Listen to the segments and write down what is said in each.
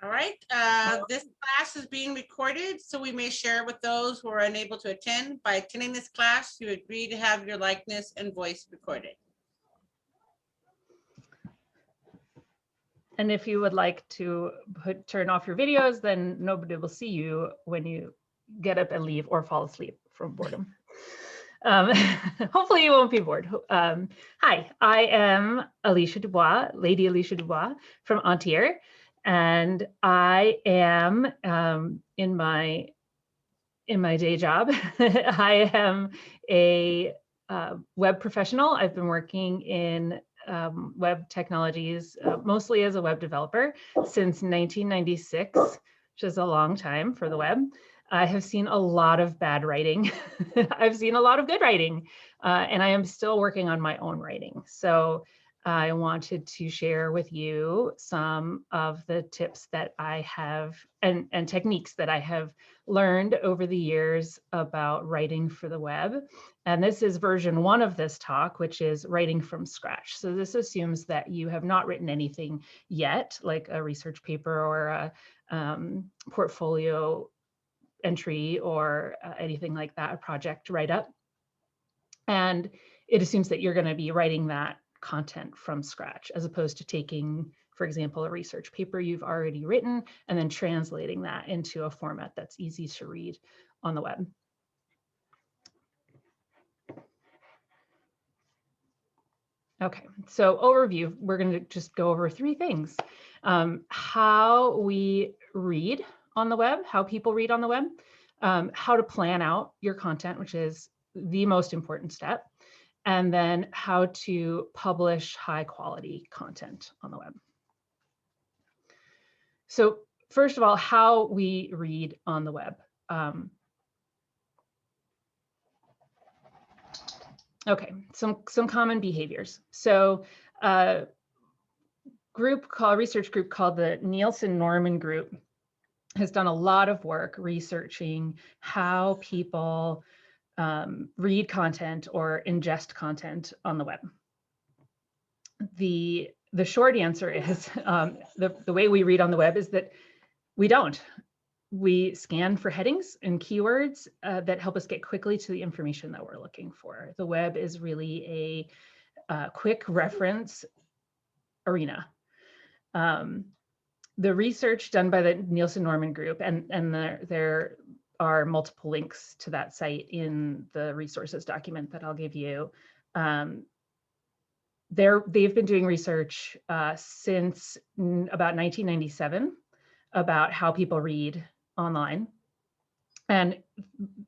All right, this class is being recorded, so we may share with those who are unable to attend. By attending this class, you agree to have your likeness and voice recorded. And if you would like to turn off your videos, then nobody will see you when you get up and leave or fall asleep from boredom. Hopefully you won't be bored. Hi, I am Alicia du Bois, Lady Alicia du Bois from Anthier, and I am in my day job. I am a web professional. I've been working in web technologies, mostly as a web developer since 1996, which is a long time for the web. I have seen a lot of bad writing. I've seen a lot of good writing, and I am still working on my own writing. So I wanted to share with you some of the tips that I have and techniques that I have learned over the years about writing for the web. And this is version 1 of this talk, which is writing from scratch. So this assumes that you have not written anything yet, like a research paper or a portfolio entry or anything like that, a project write-up. And it assumes that you're going to be writing that content from scratch, as opposed to taking, for example, a research paper you've already written and then translating that into a format that's easy to read on the web. Okay, so overview, we're going to just go over 3 things. How we read on the web, how people read on the web, how to plan out your content, which is the most important step, and then how to publish high quality content on the web. So first of all, how we read on the web. Okay, some common behaviors. So a research group called the Nielsen-Norman Group has done a lot of work researching how people read content or ingest content on the web. The short answer is the way we read on the web is that we don't. We scan for headings and keywords that help us get quickly to the information that we're looking for. The web is really a quick reference arena. The research done by the Nielsen-Norman Group, and there are multiple links to that site in the resources document that I'll give you. They've been doing research since about 1997 about how people read online. And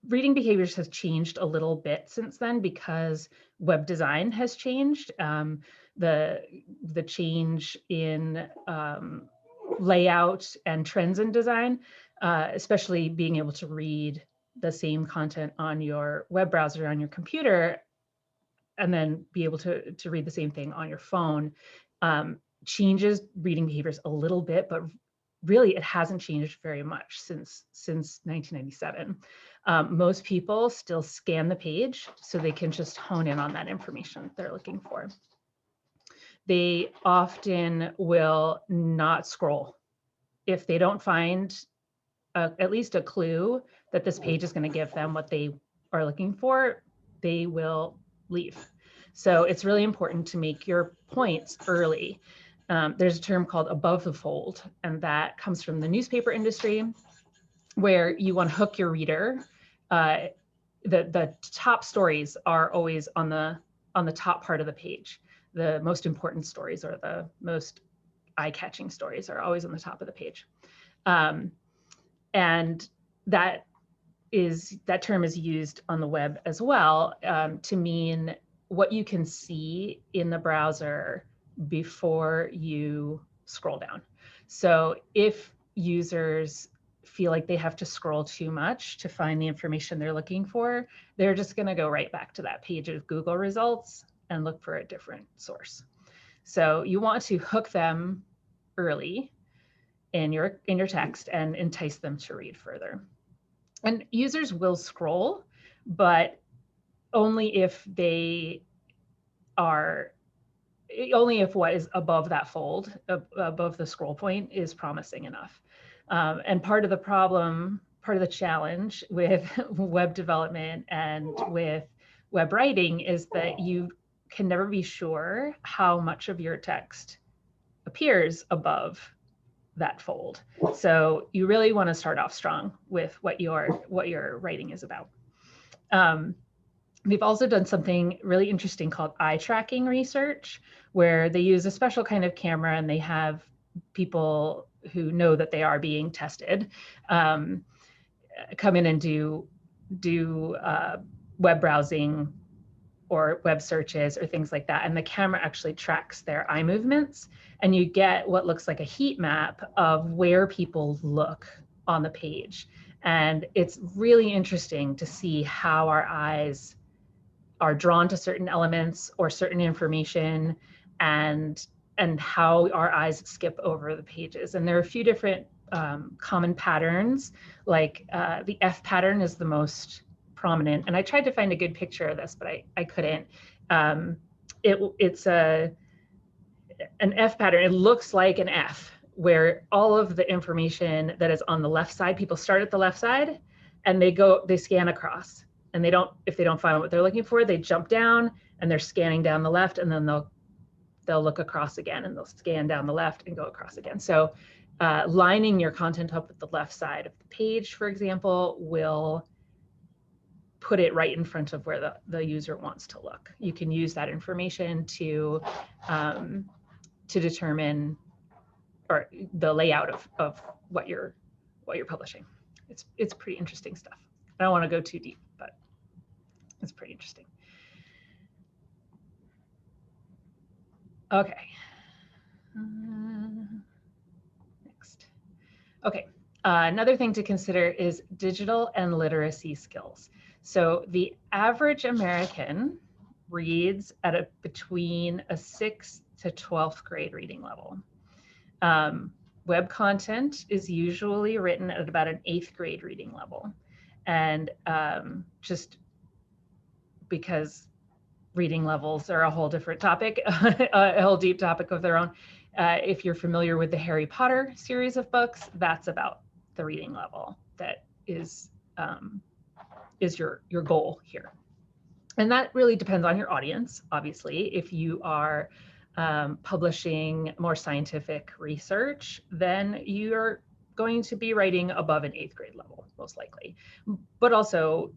reading behaviors has changed a little bit since then because web design has changed. The change in layout and trends in design, especially being able to read the same content on your web browser on your computer and then be able to read the same thing on your phone, changes reading behaviors a little bit, but really it hasn't changed very much since 1997. Most people still scan the page so they can just hone in on that information they're looking for. They often will not scroll. If they don't find at least a clue that this page is going to give them what they are looking for, they will leave. So it's really important to make your points early. There's a term called above the fold, and that comes from the newspaper industry, where you want to hook your reader. The top stories are always on the top part of the page. The most important stories or the most eye-catching stories are always on the top of the page. And that term is used on the web as well to mean what you can see in the browser before you scroll down. So if users feel like they have to scroll too much to find the information they're looking for, they're just going to go right back to that page of Google results and look for a different source. So you want to hook them early in your text and entice them to read further. And users will scroll, but only if they are only if what is above that fold, above the scroll point, is promising enough. And part of the problem, part of the challenge with web development and with web writing is that you can never be sure how much of your text appears above that fold. So you really want to start off strong with what your writing is about. We've also done something really interesting called eye tracking research, where they use a special kind of camera and they have people who know that they are being tested come in and do web browsing or web searches or things like that. And the camera actually tracks their eye movements, and you get what looks like a heat map of where people look on the page. And it's really interesting to see how our eyes are drawn to certain elements or certain information, and how our eyes skip over the pages. And there are a few different common patterns, like the F pattern is the most prominent. And I tried to find a good picture of this, but I couldn't. It's an F pattern. It looks like an F, where all of the information that is on the left side, people start at the left side and they scan across. And if they don't find what they're looking for, they jump down and they're scanning down the left, and then they'll look across again and they'll scan down the left and go across again. So lining your content up with the left side of the page, for example, will put it right in front of where the user wants to look. You can use that information to determine or the layout of what you're publishing. It's pretty interesting stuff. I don't want to go too deep, but it's pretty interesting. Okay. Next. Okay. Another thing to consider is digital and literacy skills. So the average American reads at between a 6th to 12th grade reading level. Web content is usually written at about an 8th grade reading level. And just because reading levels are a whole different topic, a whole deep topic of their own. If you're familiar with the Harry Potter series of books, that's about the reading level that is your goal here. And that really depends on your audience, obviously. If you are publishing more scientific research, then you're going to be writing above an 8th grade level, most likely. But also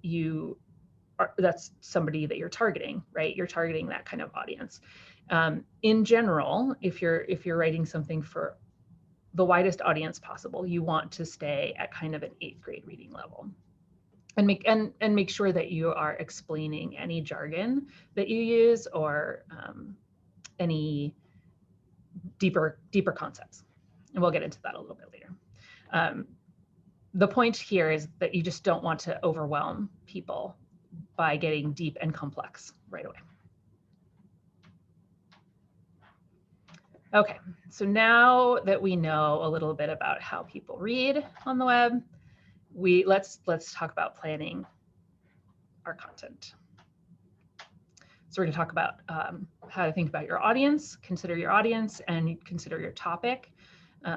that's somebody that you're targeting, right? You're targeting that kind of audience. In general, if you're writing something for the widest audience possible, you want to stay at kind of an 8th grade reading level. And make sure that you are explaining any jargon that you use or any deeper concepts. And we'll get into that a little bit later. The point here is that you just don't want to overwhelm people by getting deep and complex right away. Okay, so now that we know a little bit about how people read on the web, let's talk about planning our content. So we're going to talk about how to think about your audience, consider your audience, and consider your topic,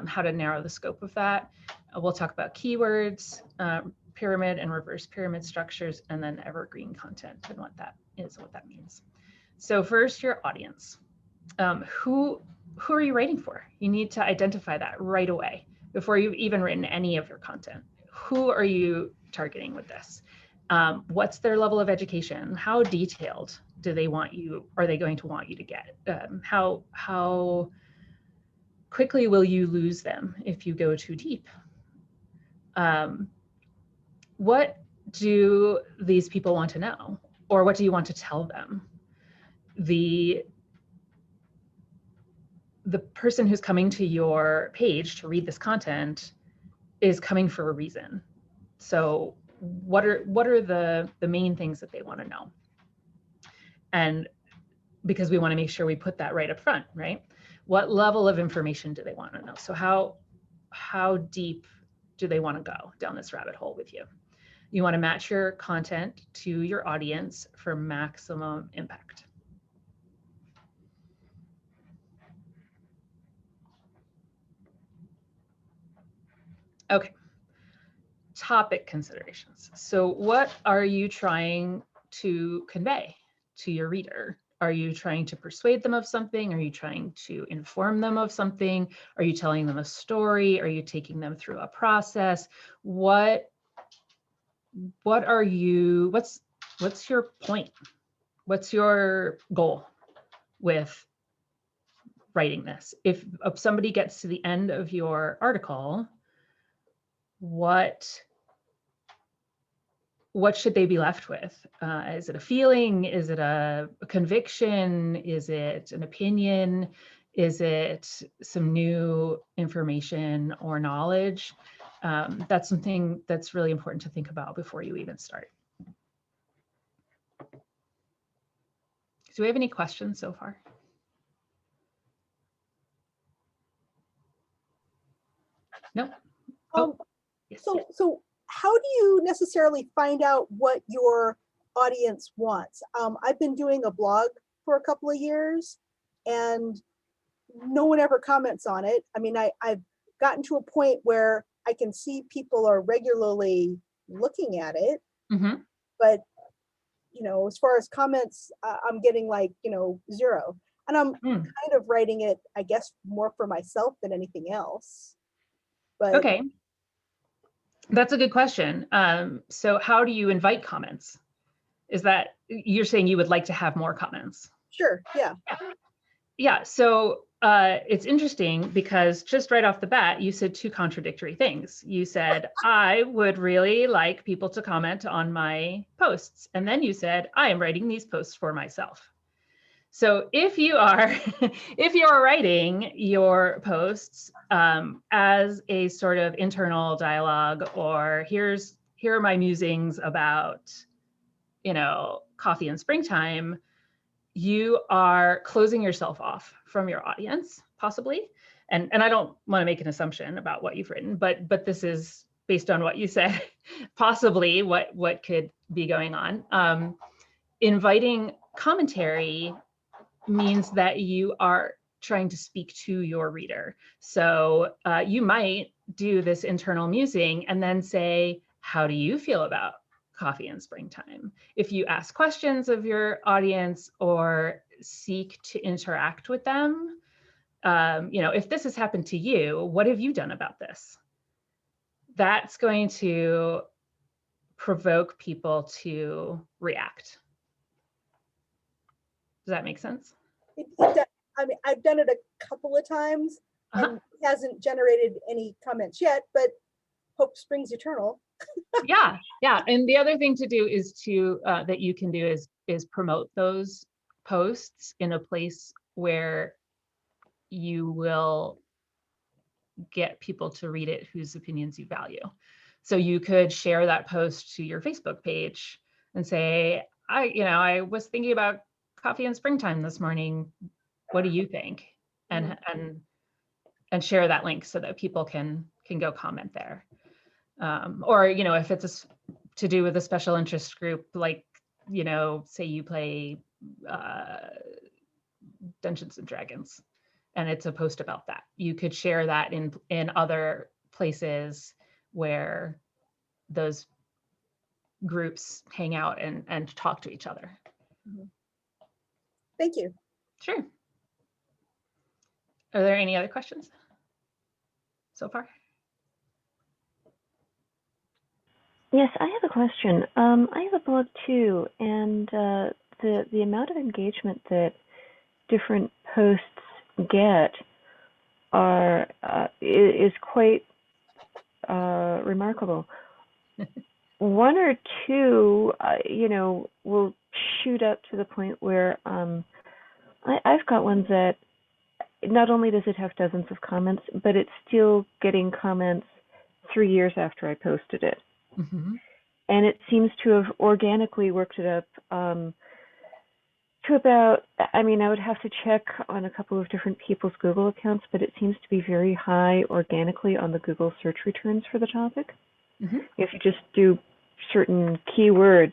how to narrow the scope of that. We'll talk about keywords, pyramid and reverse pyramid structures, and then evergreen content and what that is and what that means. So first, your audience. Who are you writing for? You need to identify that right away before you've even written any of your content. Who are you targeting with this? What's their level of education? How detailed are they going to want you to get? How quickly will you lose them if you go too deep? What do these people want to know? Or what do you want to tell them? The person who's coming to your page to read this content is coming for a reason. So what are the main things that they want to know? And because we want to make sure we put that right up front, right? What level of information do they want to know? So how deep do they want to go down this rabbit hole with you? You want to match your content to your audience for maximum impact. Okay. Topic considerations. So what are you trying to convey to your reader? Are you trying to persuade them of something? Are you trying to inform them of something? Are you telling them a story? Are you taking them through a process? What are you, what's your point? What's your goal with writing this? If somebody gets to the end of your article, what should they be left with? Is it a feeling? Is it a conviction? Is it an opinion? Is it some new information or knowledge? That's something that's really important to think about before you even start. Do we have any questions so far? No? Oh, yes. So how do you necessarily find out what your audience wants? I've been doing a blog for a couple of years and no one ever comments on it. I mean, I've gotten to a point where I can see people are regularly looking at it, Mm-hmm. but you know, as far as comments, I'm getting like, you know, 0. And I'm kind of writing it, I guess, more for myself than anything else. But okay. That's a good question. So how do you invite comments? Is that, you're saying you would like to have more comments? Sure, yeah. Yeah, so it's interesting because just right off the bat, you said 2 contradictory things. You said, I would really like people to comment on my posts. And then you said, I am writing these posts for myself. So if you are, if you're writing your posts as a sort of internal dialogue, or here are my musings about, you know, coffee in springtime, you are closing yourself off from your audience, possibly. And I don't want to make an assumption about what you've written, but this is based on what you said, possibly what could be going on. Inviting commentary means that you are trying to speak to your reader. So you might do this internal musing and then say, how do you feel about coffee in springtime? If you ask questions of your audience or seek to interact with them, you know, if this has happened to you, what have you done about this? That's going to provoke people to react. Does that make sense? I mean, I've done it a couple of times and it hasn't generated any comments yet, but hope springs eternal. Yeah. And the other thing to do is to that you can do is promote those posts in a place where you will get people to read it whose opinions you value. So you could share that post to your Facebook page and say, I was thinking about coffee in springtime this morning. What do you think? And share that link so that people can go comment there. Or, you know, if it's to do with a special interest group, like, you know, say you play Dungeons and Dragons, and it's a post about that. You could share that in other places where those groups hang out and talk to each other. Thank you. Sure. Are there any other questions so far? Yes, I have a question. I have a blog too, and the amount of engagement that different posts get is quite remarkable. One or two, you know, will shoot up to the point where I've got one that not only does it have dozens of comments, but it's still getting comments 3 years after I posted it. Mm-hmm. And it seems to have organically worked it up to about, I mean, I would have to check on a couple of different people's Google accounts, but it seems to be very high organically on the Google search returns for the topic. Mm-hmm. If you just do certain keywords,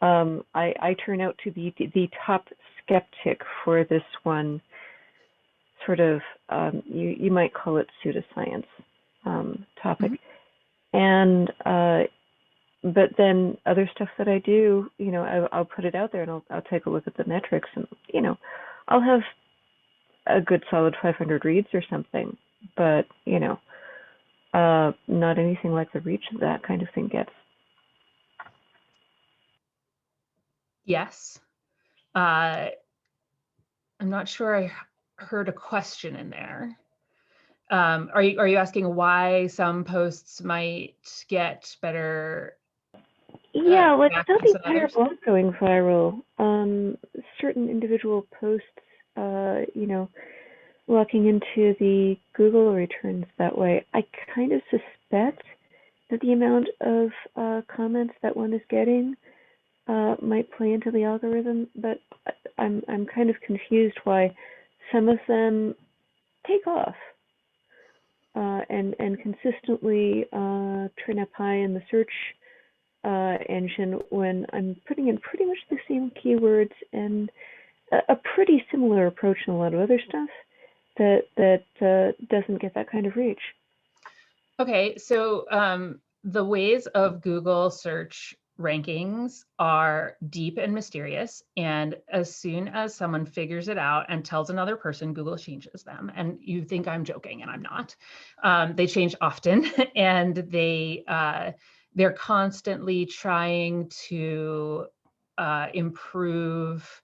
I turn out to be the top skeptic for this one sort of, you might call it pseudoscience topic. Mm-hmm. And but then other stuff that I do, you know, I'll put it out there and I'll take a look at the metrics, and you know, I'll have a good solid 500 reads or something, but you know, not anything like the reach that kind of thing gets. Yes. I'm not sure I heard a question in there. Are you asking why some posts might get better? Yeah, like back not links the than entire others? blog going viral. Certain individual posts, you know, locking into the Google returns that way. I kind of suspect that the amount of comments that one is getting might play into the algorithm, but I'm kind of confused why some of them take off and consistently turn up high in the search engine when I'm putting in pretty much the same keywords and a pretty similar approach in a lot of other stuff that doesn't get that kind of reach. Okay, so the ways of Google search rankings are deep and mysterious. And as soon as someone figures it out and tells another person, Google changes them. And you think I'm joking, and I'm not. They change often, and they're constantly trying to improve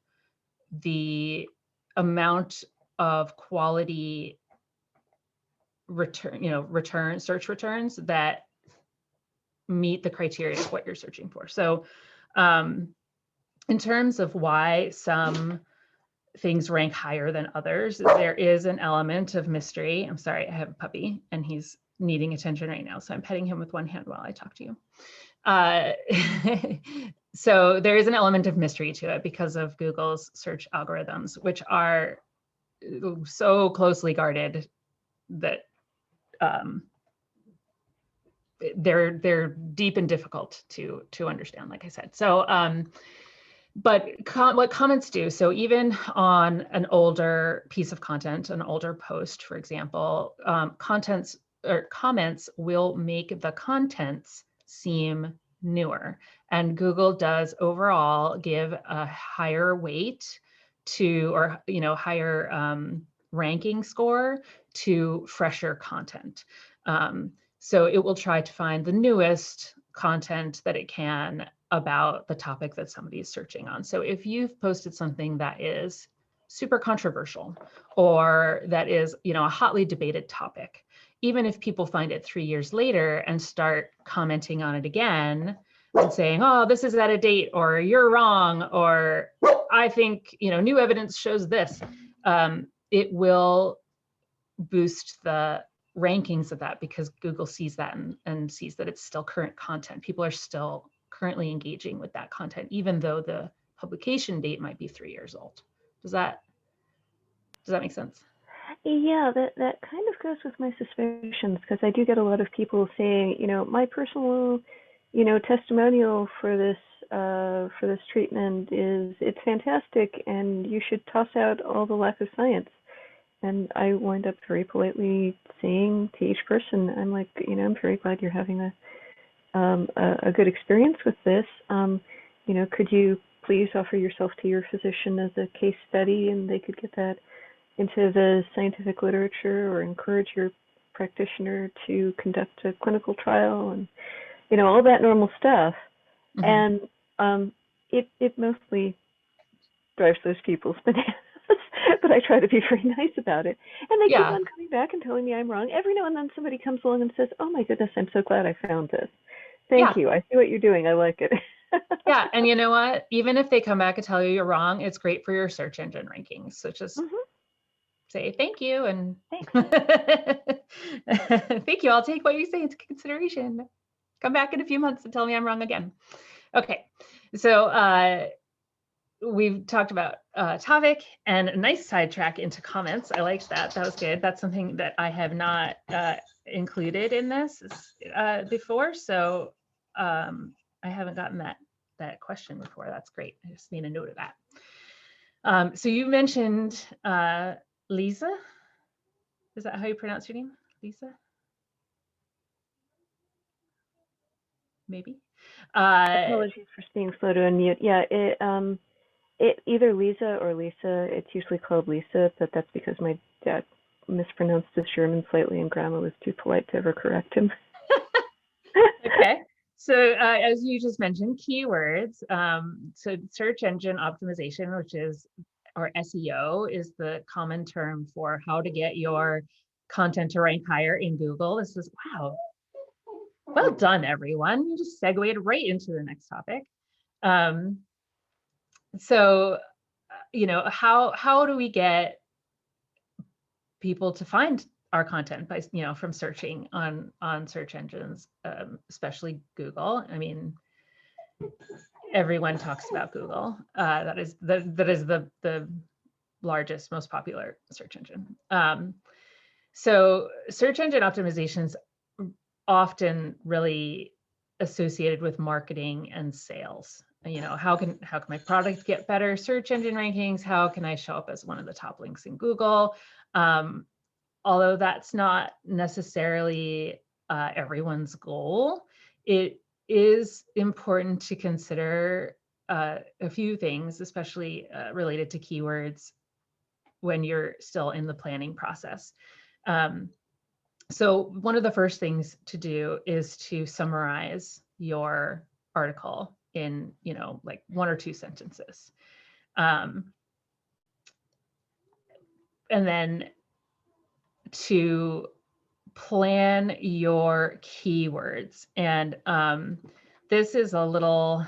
the amount of quality search returns that meet the criteria of what you're searching for. So in terms of why some things rank higher than others, there is an element of mystery. I'm sorry, I have a puppy and he's needing attention right now, so I'm petting him with one hand while I talk to you. So there is an element of mystery to it because of Google's search algorithms, which are so closely guarded that they're deep and difficult to understand, like I said. So but what comments do, so even on an older piece of content, an older post, for example, comments will make the contents seem newer, and Google does overall give a higher weight to, or higher ranking score to fresher content. So it will try to find the newest content that it can about the topic that somebody is searching on. So if you've posted something that is super controversial, or that is, a hotly debated topic, even if people find it 3 years later and start commenting on it again and saying, oh, this is out of date, or you're wrong, or I think, new evidence shows this, it will boost the rankings of that, because Google sees that and sees that it's still current content. People are still currently engaging with that content, even though the publication date might be 3 years old. Does that make sense? Yeah, that kind of goes with my suspicions, because I do get a lot of people saying, my personal, testimonial for this treatment is it's fantastic, and you should toss out all the lack of science. And I wind up very politely saying to each person, I'm like, I'm very glad you're having a good experience with this. Could you please offer yourself to your physician as a case study, and they could get that into the scientific literature, or encourage your practitioner to conduct a clinical trial, and all that normal stuff. Mm-hmm. And it mostly drives those people's bananas. But I try to be very nice about it. And they keep on coming back and telling me I'm wrong. Every now and then somebody comes along and says, oh my goodness, I'm so glad I found this. Thank you. I see what you're doing. I like it. Yeah. And you know what? Even if they come back and tell you you're wrong, it's great for your search engine rankings. So just say thank you, and thank you. I'll take what you say into consideration. Come back in a few months and tell me I'm wrong again. Okay. So we've talked about topic, and a nice sidetrack into comments. I liked that. That was good. That's something that I have not included in this before. So I haven't gotten that question before. That's great. I just made a note of that. So you mentioned Lisa. Is that how you pronounce your name? Lisa? maybe. Apologies for being slow to unmute. Yeah, it either Lisa or Lisa. It's usually called Lisa, but that's because my dad mispronounced his German slightly, and Grandma was too polite to ever correct him. Okay. So as you just mentioned, keywords. So search engine optimization, which is, or SEO, is the common term for how to get your content to rank higher in Google. This is, wow, well done, everyone. You just segued right into the next topic. So, you know, how do we get people to find our content by, you know, from searching on search engines, especially Google? I mean, everyone talks about Google. That is the largest, most popular search engine. So search engine optimization is often really associated with marketing and sales. You know, how can my product get better search engine rankings? How can I show up as one of the top links in Google? Although that's not necessarily everyone's goal, it is important to consider a few things, especially related to keywords when you're still in the planning process. So one of the first things to do is to summarize your article in, you know, like 1 or 2 sentences. And then to plan your keywords. And this is a little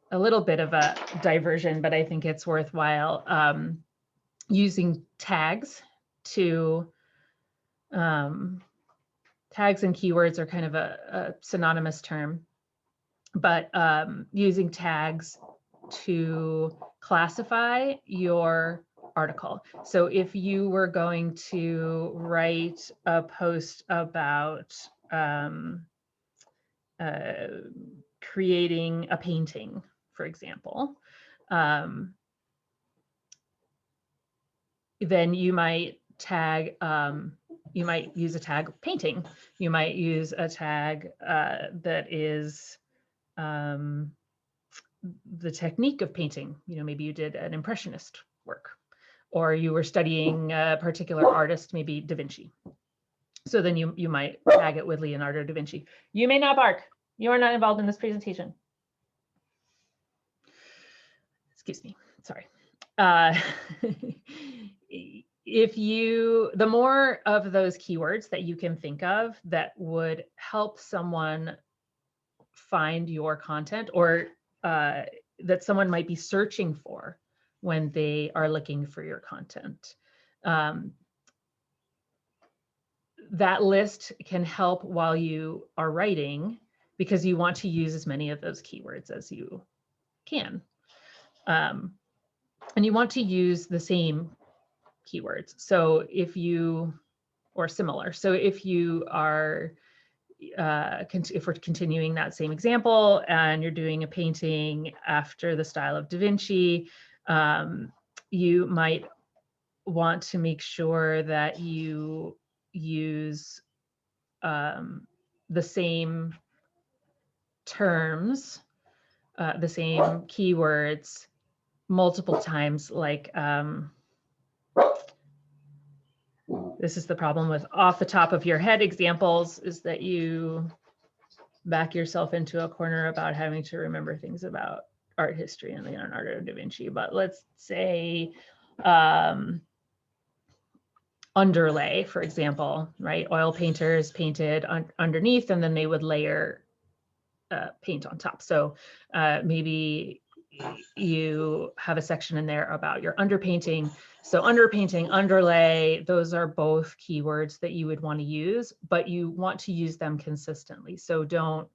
bit of a diversion, but I think it's worthwhile. Using tags to tags and keywords are kind of a synonymous term, but using tags to classify your article. So if you were going to write a post about creating a painting, for example, then you might tag, you might use a tag painting. You might use a tag that is the technique of painting. You know, maybe you did an impressionist work, or you were studying a particular artist, maybe Da Vinci. So then you might tag it with Leonardo da Vinci. You may not bark. You are not involved in this presentation. Excuse me, sorry. The more of those keywords that you can think of that would help someone find your content, or that someone might be searching for when they are looking for your content, that list can help while you are writing, because you want to use as many of those keywords as you can. And you want to use the same keywords. So if you, or similar. So if you are, if we're continuing that same example and you're doing a painting after the style of Da Vinci, you might want to make sure that you use the same terms, the same keywords multiple times. Like, this is the problem with off the top of your head examples, is that you back yourself into a corner about having to remember things about art history and Leonardo da Vinci. But let's say underlay, for example, right? Oil painters painted underneath, and then they would layer paint on top. So maybe you have a section in there about your underpainting. So underpainting, underlay, those are both keywords that you would want to use, but you want to use them consistently. So don't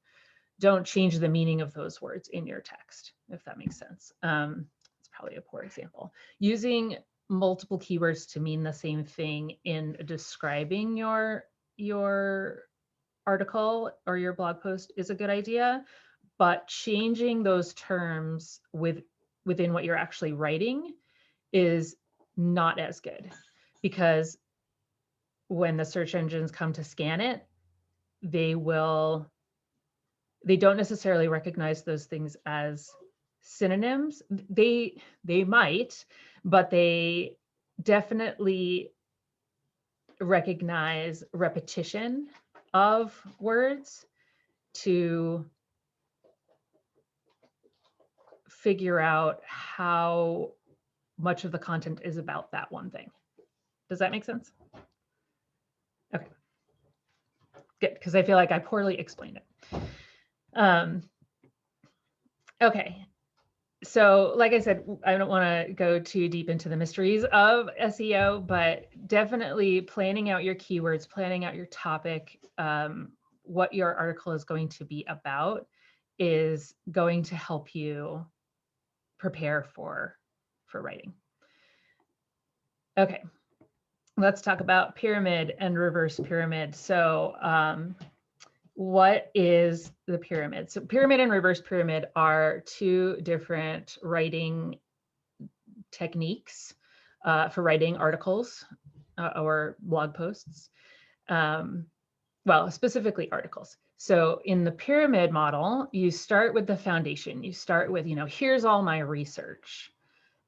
change the meaning of those words in your text, if that makes sense. It's probably a poor example. Using multiple keywords to mean the same thing in describing your article or your blog post is a good idea, but changing those terms within what you're actually writing is not as good, because when the search engines come to scan it, they don't necessarily recognize those things as synonyms. They might, but they definitely recognize repetition of words to figure out how much of the content is about that one thing. Does that make sense? Okay, good, because I feel like I poorly explained it. Okay, so like I said, I don't want to go too deep into the mysteries of SEO, but definitely planning out your keywords, planning out your topic, what your article is going to be about is going to help you prepare for writing. Okay, let's talk about pyramid and reverse pyramid. So what is the pyramid? So pyramid and reverse pyramid are two different writing techniques for writing articles or blog posts. Well, specifically articles. So in the pyramid model, you start with the foundation. You start with, here's all my research.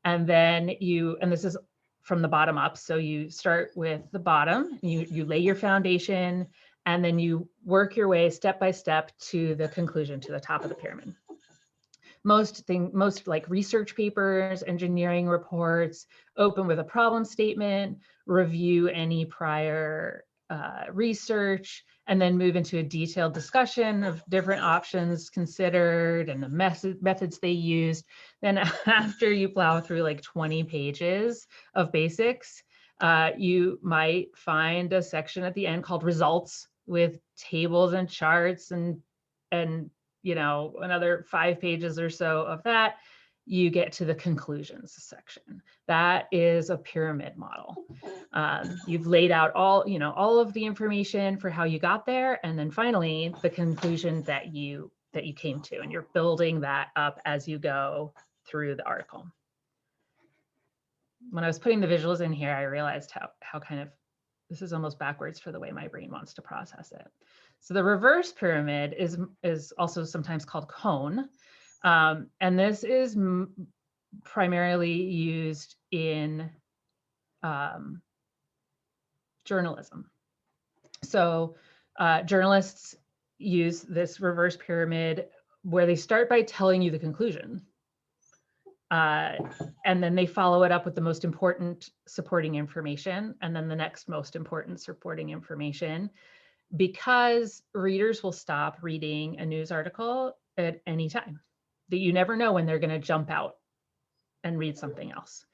And then and this is from the bottom up. So you start with the bottom, you lay your foundation, and then you work your way step by step to the conclusion, to the top of the pyramid. Most like research papers, engineering reports, open with a problem statement, review any prior research, and then move into a detailed discussion of different options considered and the methods they used. Then after you plow through like 20 pages of basics, you might find a section at the end called results with tables and charts and another 5 pages or so of that. You get to the conclusions section. That is a pyramid model. You've laid out all of the information for how you got there, and then finally the conclusion that you came to, and you're building that up as you go through the article. When I was putting the visuals in here, I realized how kind of this is almost backwards for the way my brain wants to process it. So the reverse pyramid is also sometimes called cone. And this is primarily used in journalism. So journalists use this reverse pyramid where they start by telling you the conclusion. And then they follow it up with the most important supporting information, and then the next most important supporting information, because readers will stop reading a news article at any time. That you never know when they're going to jump out and read something else.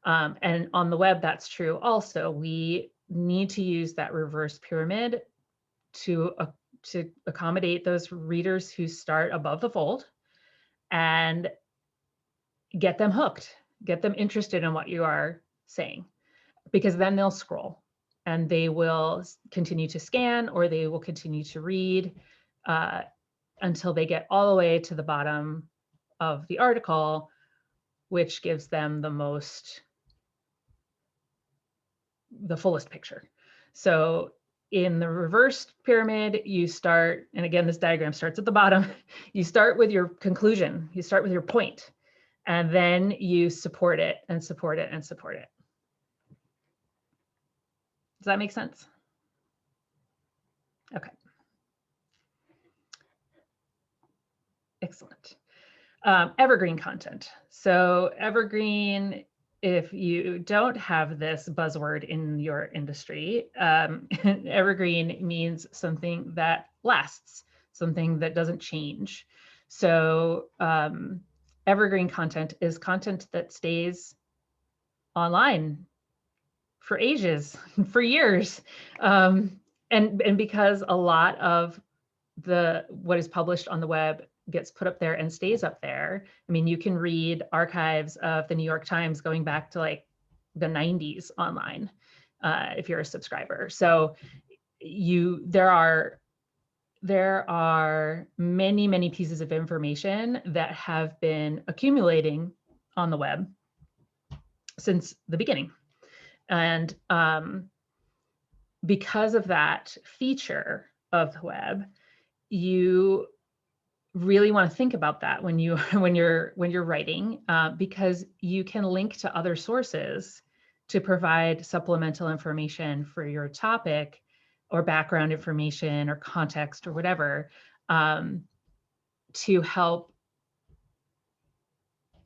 And on the web, that's true also. We need to use that reverse pyramid to accommodate those readers who start above the fold and get them hooked, get them interested in what you are saying, because then they'll scroll and they will continue to scan, or they will continue to read until they get all the way to the bottom of the article, which gives them the fullest picture. So in the reverse pyramid, you start, and again, this diagram starts at the bottom, you start with your conclusion, you start with your point, and then you support it and support it and support it. Does that make sense? Okay. Excellent. Evergreen content. So evergreen, if you don't have this buzzword in your industry, evergreen means something that lasts, something that doesn't change. So evergreen content is content that stays online for ages, for years. And because a lot of what is published on the web gets put up there and stays up there. I mean, you can read archives of the New York Times going back to like the 90s online if you're a subscriber. So there are many, many pieces of information that have been accumulating on the web since the beginning. And because of that feature, of the web, you really want to think about that when you're writing, because you can link to other sources to provide supplemental information for your topic, or background information or context or whatever, to help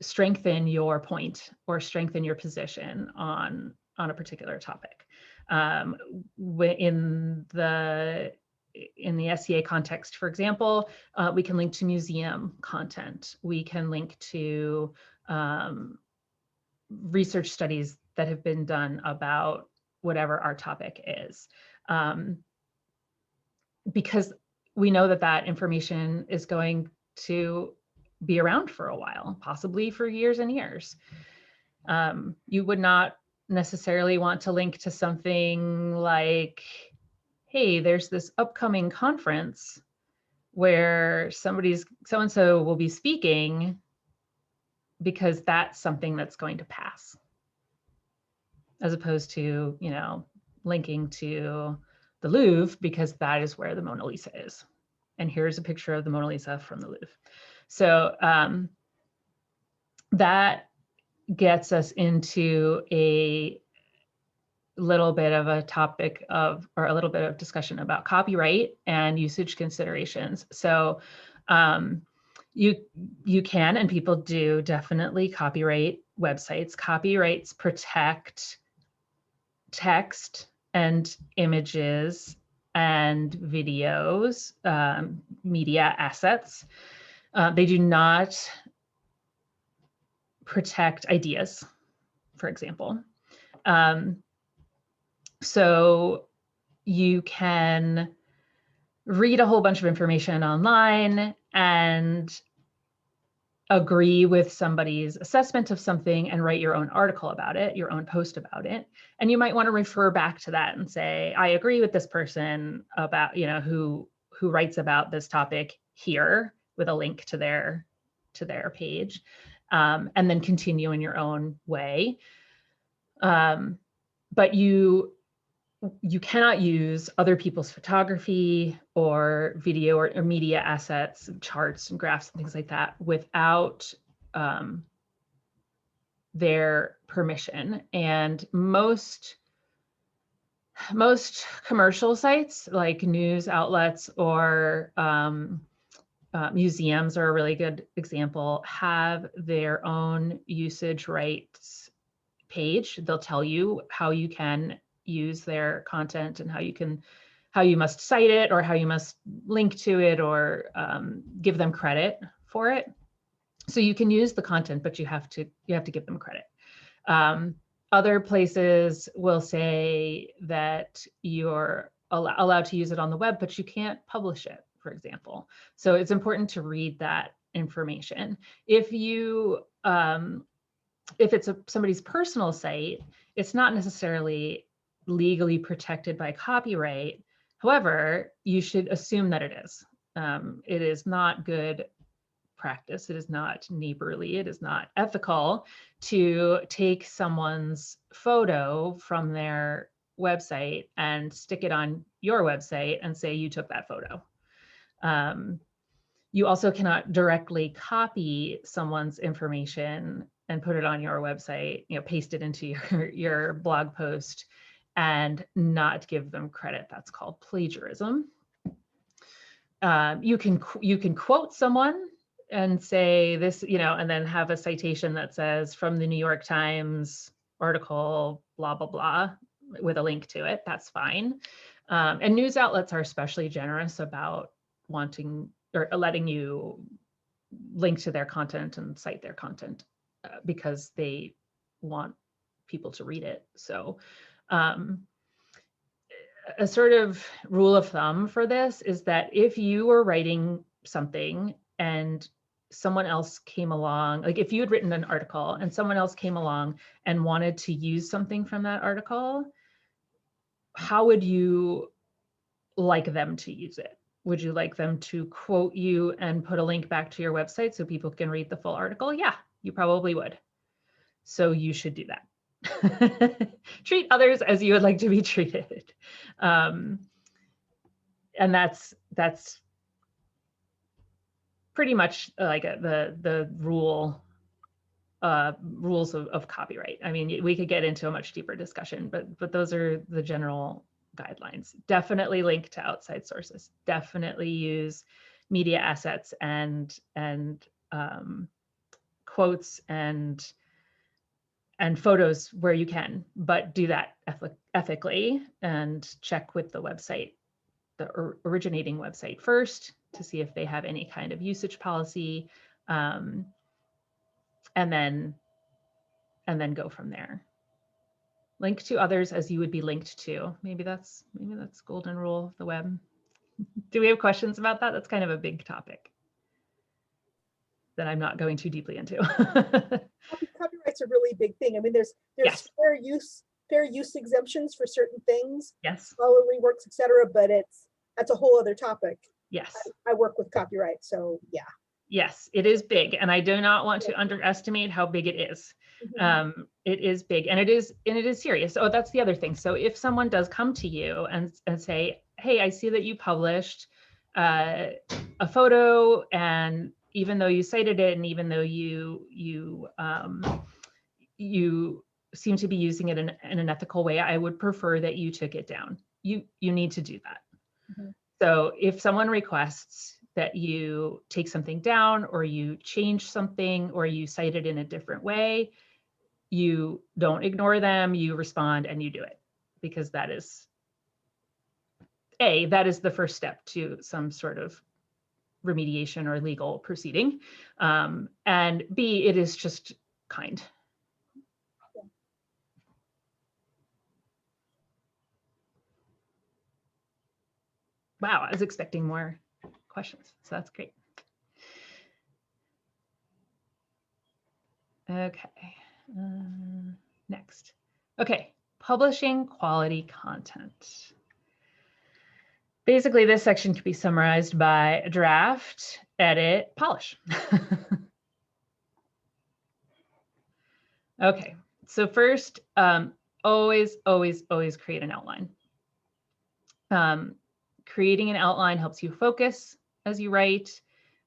strengthen your point or strengthen your position on a particular topic. In the SCA context, for example, we can link to museum content. We can link to research studies that have been done about whatever our topic is, because we know that that information is going to be around for a while, possibly for years and years. You would not necessarily want to link to something like, hey, there's this upcoming conference where so-and-so will be speaking, because that's something that's going to pass, as opposed to, linking to the Louvre, because that is where the Mona Lisa is. And here's a picture of the Mona Lisa from the Louvre. So that gets us into a little bit of a topic of, or a little bit of discussion about copyright and usage considerations. So you can, and people do definitely, copyright websites. Copyrights protect text and images and videos, media assets. They do not protect ideas, for example. So you can read a whole bunch of information online and agree with somebody's assessment of something and write your own article about it, your own post about it. And you might want to refer back to that and say, I agree with this person about, who writes about this topic here, with a link to their page, and then continue in your own way. But you cannot use other people's photography or video or media assets, charts and graphs and things like that, without their permission. And most commercial sites, like news outlets or museums, are a really good example, have their own usage rights page. They'll tell you how you can use their content and how you must cite it, or how you must link to it, or give them credit for it. So you can use the content, but you have to give them credit. Other places will say that you're allowed to use it on the web, but you can't publish it, for example. So it's important to read that information. If it's somebody's personal site, it's not necessarily legally protected by copyright. However, you should assume that it is. It is not good practice. It is not neighborly. It is not ethical to take someone's photo from their website and stick it on your website and say you took that photo. You also cannot directly copy someone's information and put it on your website, paste it into your blog post and not give them credit. That's called plagiarism. You can quote someone and say this, and then have a citation that says from the New York Times article, blah, blah, blah, with a link to it. That's fine. And news outlets are especially generous about wanting or letting you link to their content and cite their content because they want people to read it. So a sort of rule of thumb for this is that if you were writing something and someone else came along, like if you had written an article and someone else came along and wanted to use something from that article, how would you like them to use it? Would you like them to quote you and put a link back to your website so people can read the full article? Yeah, you probably would. So you should do that. Treat others as you would like to be treated. and that's pretty much like the rules of copyright. I mean, we could get into a much deeper discussion, but those are the general guidelines. Definitely link to outside sources. Definitely use media assets and quotes and photos where you can, but do that ethically and check with the website, the originating website first to see if they have any kind of usage policy, and then go from there. Link to others as you would be linked to. Maybe that's golden rule of the web. Do we have questions about that? That's kind of a big topic that I'm not going too deeply into. Copyright's a really big thing. I mean, there's Yes. fair use exemptions for certain things, Yes. scholarly works, etc. But that's a whole other topic. Yes. I work with copyright, so yeah. Yes, it is big, and I do not want to underestimate how big it is. It is big, and it is serious. Oh, that's the other thing. So if someone does come to you and say, hey, I see that you published a photo, and even though you cited it, and even though you seem to be using it in an ethical way, I would prefer that you took it down. You need to do that. So if someone requests that you take something down, or you change something, or you cite it in a different way, you don't ignore them, you respond and you do it, because that is the first step to some sort of remediation or legal proceeding. And B, it is just kind. Wow, I was expecting more questions, so that's great. Okay, next. Okay, publishing quality content. Basically, this section could be summarized by draft, edit, polish. Okay, so first, always create an outline. Creating an outline helps you focus as you write.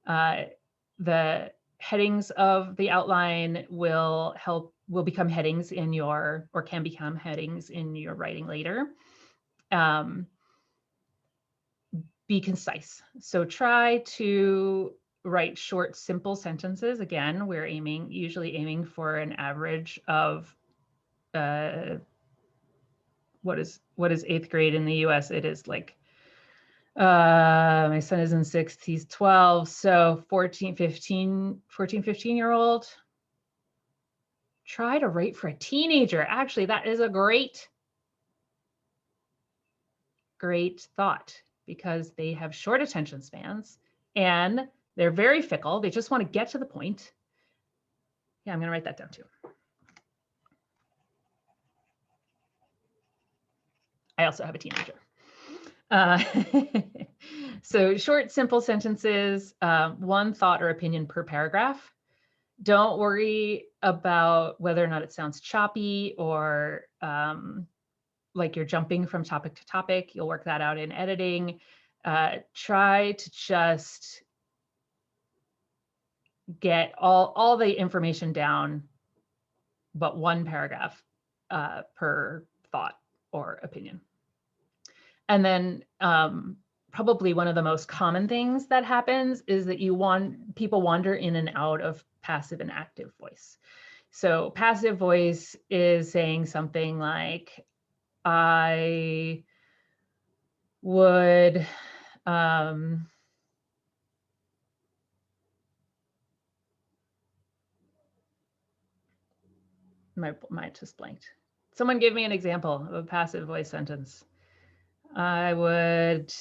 The headings of the outline will become headings in your, or can become headings in your writing later. Be concise. So try to write short, simple sentences. Again, we're usually aiming for an average of what is 8th grade in the US? It is like, my son is in 6th, he's 12. So 14, 15-year-old. Try to write for a teenager. Actually, that is a great thought, because they have short attention spans and they're very fickle. They just want to get to the point. Yeah, I'm going to write that down too. I also have a teenager. So short, simple sentences, one thought or opinion per paragraph. Don't worry about whether or not it sounds choppy or like you're jumping from topic to topic. You'll work that out in editing. Try to just get all the information down, but one paragraph per thought or opinion. And then probably one of the most common things that happens is that people wander in and out of passive and active voice. So passive voice is saying something like, I would my mind just blanked. Someone give me an example of a passive voice sentence. I would.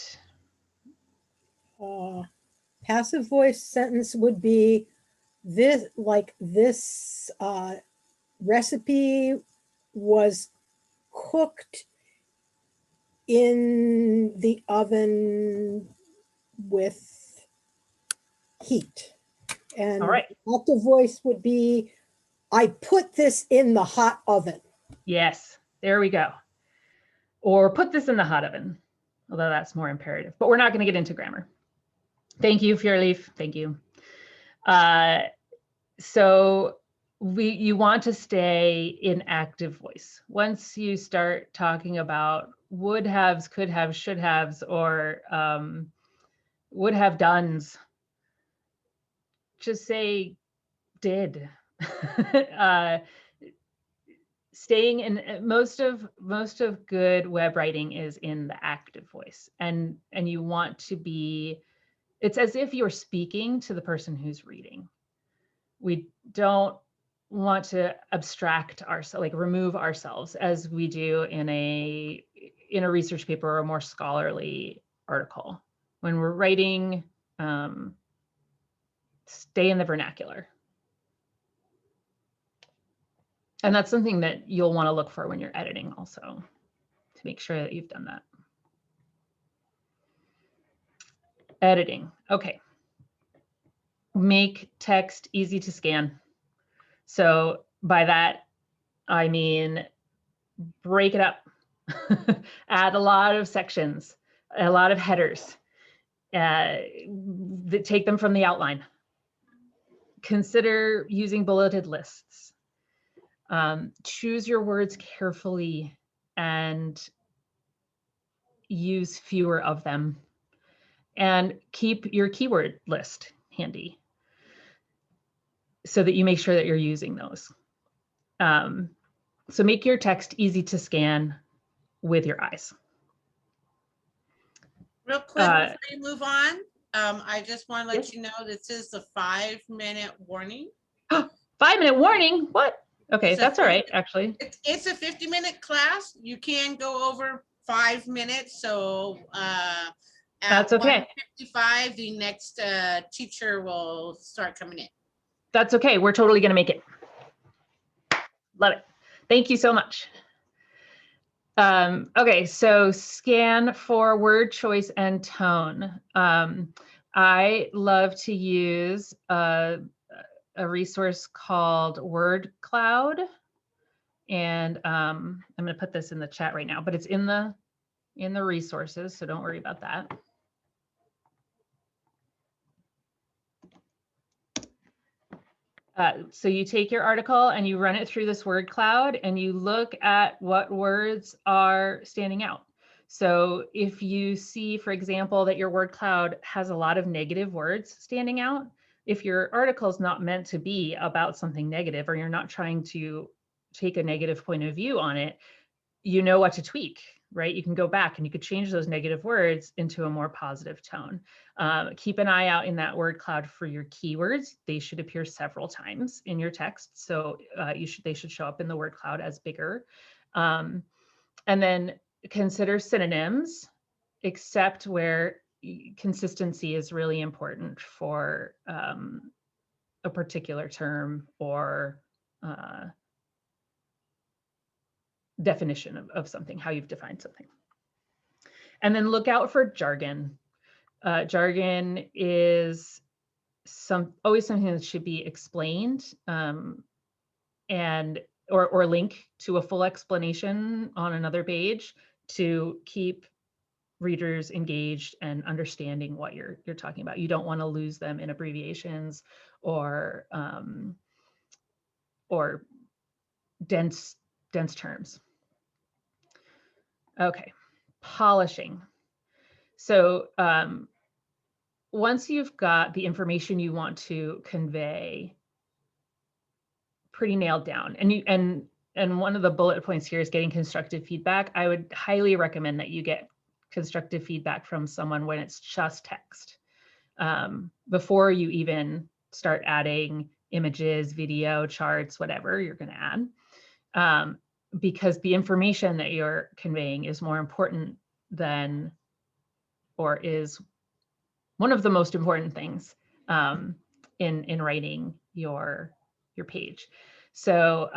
Passive voice sentence would be this, recipe was cooked in the oven with heat. And all right. Active voice would be, I put this in the hot oven. Yes, there we go. Or put this in the hot oven. although that's more imperative, but we're not going to get into grammar. Thank you, Fjörleif. Thank you. So you want to stay in active voice. Once you start talking about would haves, could have, should haves, or would have dones, just say did. Staying in most of good web writing is in the active voice, and you want to be, it's as if you're speaking to the person who's reading. We don't want to abstract ourselves, like remove ourselves as we do in a research paper or a more scholarly article. When we're writing, stay in the vernacular. And that's something that you'll want to look for when you're editing also, to make sure that you've done that. Editing, okay. Make text easy to scan. So by that, I mean, break it up, add a lot of sections, a lot of headers, take them from the outline. Consider using bulleted lists. Choose your words carefully and use fewer of them, and keep your keyword list handy so that you make sure that you're using those. So make your text easy to scan with your eyes. Real quick, before you move on, I just want to let you know this is the 5-minute warning. 5-minute warning? What? Okay, that's all right, actually. It's a 50-minute class. You can go over 5 minutes. So that's okay. 1:55, the next teacher will start coming in. That's okay. We're totally going to make it. Love it. Thank you so much. Okay, so scan for word choice and tone. I love to use a resource called Word Cloud, and I'm going to put this in the chat right now, but it's in the resources, so don't worry about that. So you take your article and you run it through this word cloud and you look at what words are standing out. So if you see, for example, that your word cloud has a lot of negative words standing out, if your article is not meant to be about something negative, or you're not trying to take a negative point of view on it, you know what to tweak, right? You can go back and you could change those negative words into a more positive tone. Keep an eye out in that word cloud for your keywords. They should appear several times in your text. So they should show up in the word cloud as bigger. And then consider synonyms, except where consistency is really important for a particular term or definition of something, how you've defined something. And then look out for jargon. Jargon is always something that should be explained and or link to a full explanation on another page to keep readers engaged and understanding what you're talking about. You don't want to lose them in abbreviations or dense terms. Okay, polishing. So once you've got the information you want to convey pretty nailed down, and one of the bullet points here is getting constructive feedback. I would highly recommend that you get constructive feedback from someone when it's just text, before you even start adding images, video, charts, whatever you're going to add, because the information that you're conveying is more important than, or is one of the most important things in writing your page. So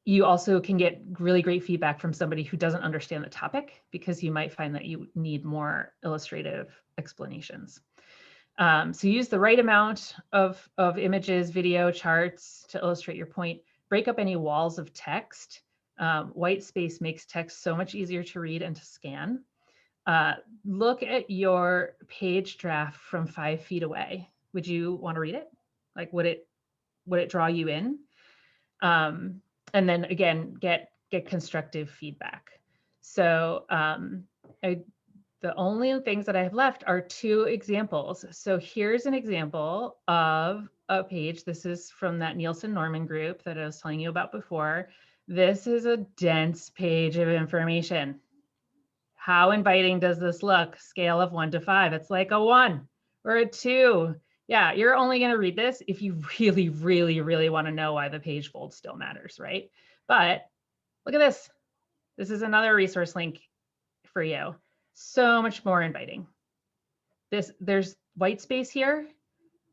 you also can get really great feedback from somebody who doesn't understand the topic, because you might find that you need more illustrative explanations. So use the right amount of images, video, charts to illustrate your point. Break up any walls of text. White space makes text so much easier to read and to scan. Look at your page draft from 5 feet away. Would you want to read it? Like, would it draw you in? And then again, get constructive feedback. So the only things that I have left are 2 examples. So here's an example of a page. This is from that Nielsen Norman group that I was telling you about before. This is a dense page of information. How inviting does this look? Scale of 1 to 5. It's like a 1 or a 2. Yeah, you're only going to read this if you really, really, really want to know why the page fold still matters, right? But look at this. This is another resource link for you. So much more inviting. There's white space here.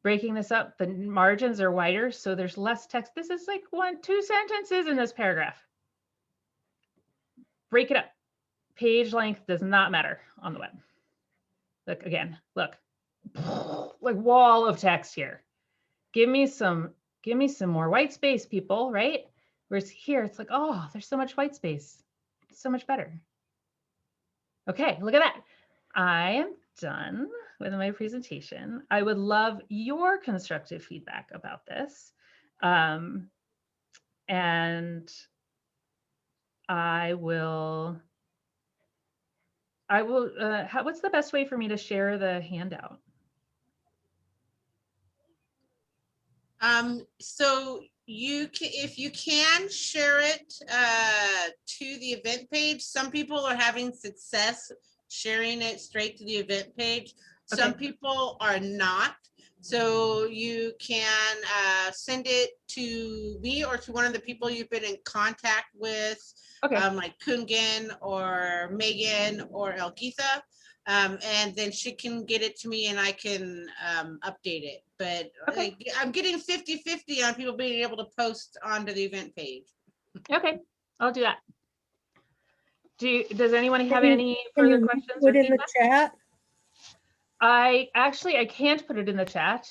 Breaking this up, the margins are wider, so there's less text. This is like 1, 2 sentences in this paragraph. Break it up. Page length does not matter on the web. Look again, look. Like wall of text here. Give me some more white space, people, right? Whereas here, it's like, oh, there's so much white space. It's so much better. Okay, look at that. I am done with my presentation. I would love your constructive feedback about this. And what's the best way for me to share the handout? So if you can share it to the event page. Some people are having success sharing it straight to the event page. Some people are not. So you can send it to me or to one of the people you've been in contact with, like Kungan or Megan or Elgitha. And then she can get it to me and I can update it. But I'm getting 50-50 on people being able to post onto the event page. Okay, I'll do that. Does anyone have any further questions? Put in the chat. I can't put it in the chat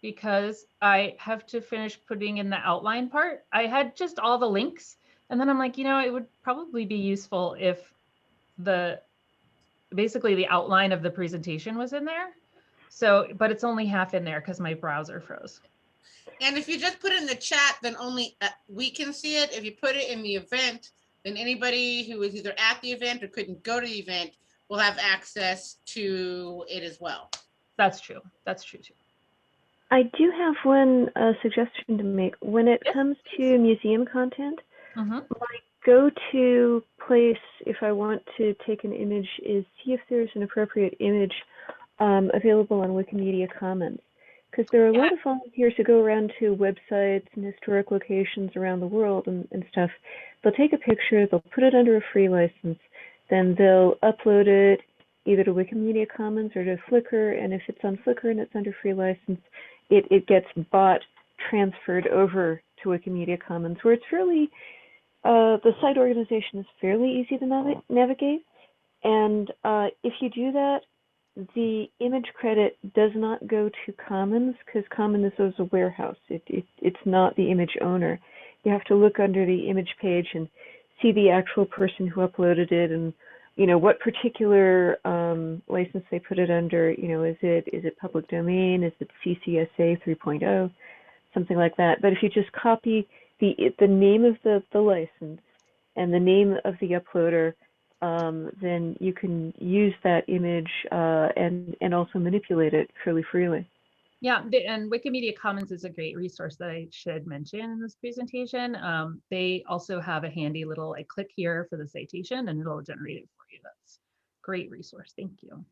because I have to finish putting in the outline part. I had just all the links and then I'm like, it would probably be useful if basically the outline of the presentation was in there. So, but it's only half in there because my browser froze. And if you just put it in the chat, then only we can see it. If you put it in the event, then anybody who was either at the event or couldn't go to the event will have access to it as well. That's true. That's true too. I do have one suggestion to make. When it comes to museum content, my go-to place if I want to take an image is see if there's an appropriate image available on Wikimedia Commons. Because there are a lot of volunteers who go around to websites and historic locations around the world and stuff. They'll take a picture, they'll put it under a free license, then they'll upload it either to Wikimedia Commons or to Flickr, and if it's on Flickr and it's under free license, it gets transferred over to Wikimedia Commons, where it's fairly, the site organization is fairly easy to navigate. And if you do that, the image credit does not go to Commons because Commons is a warehouse. It's not the image owner. You have to look under the image page and see the actual person who uploaded it and what particular license they put it under. Is it public domain? Is it CCSA 3.0? Something like that. But if you just copy the name of the license and the name of the uploader, then you can use that image and also manipulate it fairly freely. Yeah, and Wikimedia Commons is a great resource that I should mention in this presentation. They also have a handy little, click here for the citation and it'll generate it for you. That's a great resource. Thank you.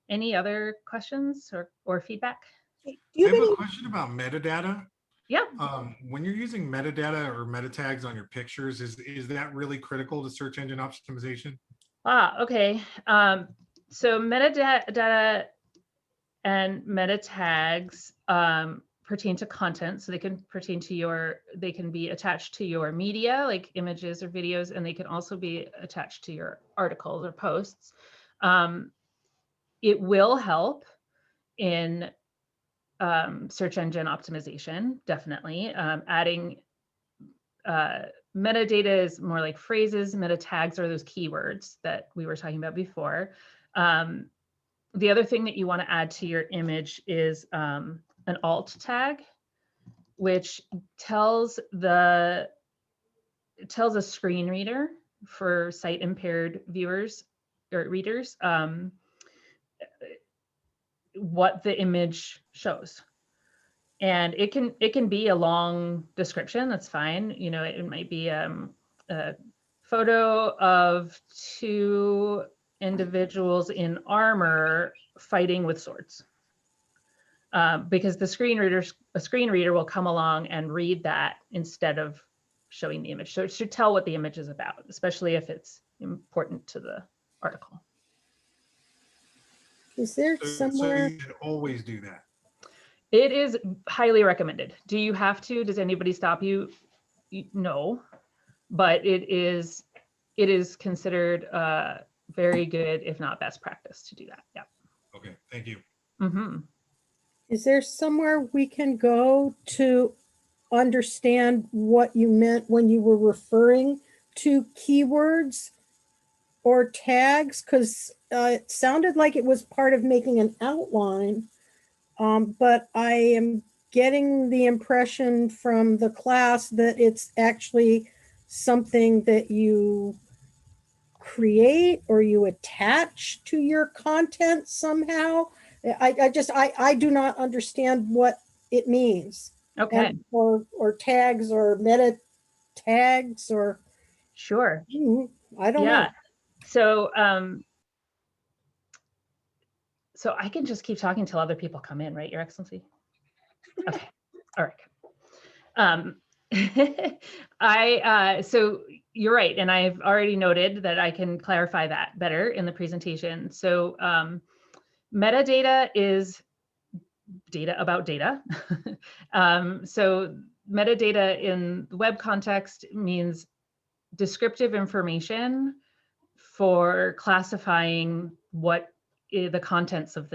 Any other questions or feedback? I have a question about metadata. Yeah. When you're using metadata or meta tags on your pictures, is that really critical to search engine optimization? Okay. So metadata and meta tags pertain to content. So they can pertain to they can be attached to your media, like images or videos, and they can also be attached to your articles or posts. It will help in search engine optimization, definitely. Adding metadata is more like phrases. Meta tags are those keywords that we were talking about before. The other thing that you want to add to your image is an alt tag, which tells a screen reader for sight impaired viewers or readers what the image shows. And it can be a long description, that's fine. You know, it might be a photo of two individuals in armor fighting with swords. Because a screen reader will come along and read that instead of showing the image. So it should tell what the image is about, especially if it's important to the article. Is there So somewhere? you should always do that. It is highly recommended. Do you have to? Does anybody stop you? No, but it is considered very good, if not best practice to do that. Yeah. Okay, thank you. Mm-hmm. Is there somewhere we can go to understand what you meant when you were referring to keywords or tags? Because it sounded like it was part of making an outline, but I am getting the impression from the class that it's actually something that you create or you attach to your content somehow. I do not understand what it means. Okay. And, or tags or meta tags or Sure. I don't know. So so I can just keep talking till other people come in, right, Your Excellency? Okay. All right. So you're right, and I've already noted that I can clarify that better in the presentation. So metadata is data about data. So metadata in the web context means descriptive information for classifying what the contents of the